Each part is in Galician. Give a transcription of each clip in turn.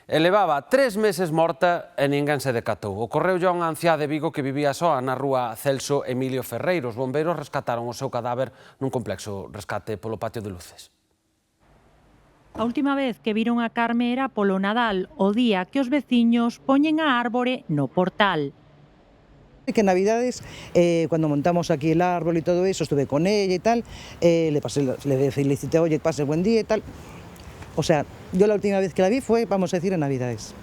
E levaba 3 meses morta e ninguén se decatou. Ocorreulle a unha anciá de Vigo que vivía soa na rúa Celso Emilio Ferreiro. Os bombeiros rescataron o seu cadáver nun complexo rescate polo patio de Luces. A última vez que viron a Carme era polo Nadal, o día que os veciños poñen a árbore no portal. Que en Navidades, cuando montamos aquí el árbol y todo eso, estuve con ella y tal, le felicité, oye, que pase buen día y tal. O sea, yo la última vez que la vi fue, vamos a decir, en Navidades.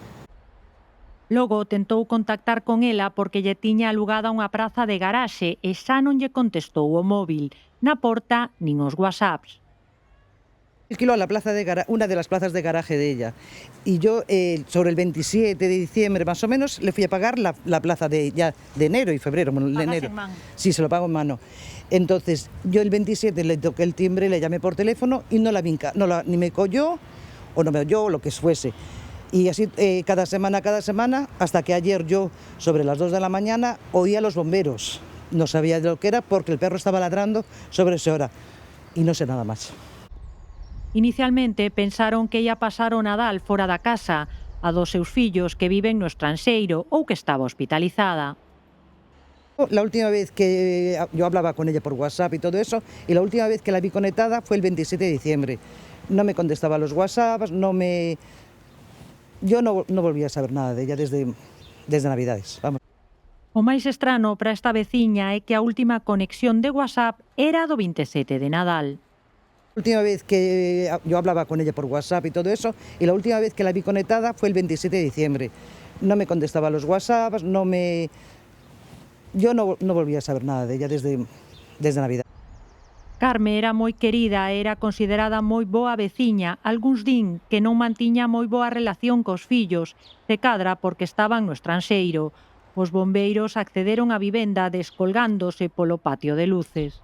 Logo tentou contactar con ela porque lle tiña alugada unha praza de garaxe e xa non lle contestou o móvil, na porta nin os whatsapps. Alquiló la plaza una de las plazas de garaje de ella. Y yo, sobre el 27 de diciembre más o menos, le fui a pagar la plaza de enero y febrero. Bueno, de enero. En mano. Sí, se lo pago en mano. Entonces, yo el 27 le toqué el timbre, le llamé por teléfono y no la vi, ni me cogió o no me oyó, o lo que fuese. Y así cada semana, hasta que ayer yo, sobre las 2 de la mañana, oía a los bomberos. No sabía de lo que era porque el perro estaba ladrando sobre esa hora. Y no sé nada más. Inicialmente pensaron que ia pasar o Nadal fora da casa, a dos seus fillos que viven no estranxeiro ou que estaba hospitalizada. La última vez que yo hablaba con ella por WhatsApp y todo eso, y la última vez que la vi conectada fue el 27 de diciembre. No me contestaba los WhatsApps, yo no volví a saber nada de ella desde Navidades. Vamos. O máis estrano para esta veciña é que a última conexión de WhatsApp era do 27 de Nadal. La última vez que yo hablaba con ella por WhatsApp y todo eso, y la última vez que la vi conectada fue el 27 de diciembre. No me contestaba los WhatsApps, yo no volví a saber nada de ella desde Navidad. Carme era moi querida e era considerada moi boa veciña. Algúns din que non mantiña moi boa relación cos fillos, de cadra porque estaban no estranxeiro. Os bombeiros accederon á vivenda descolgándose polo patio de Luces.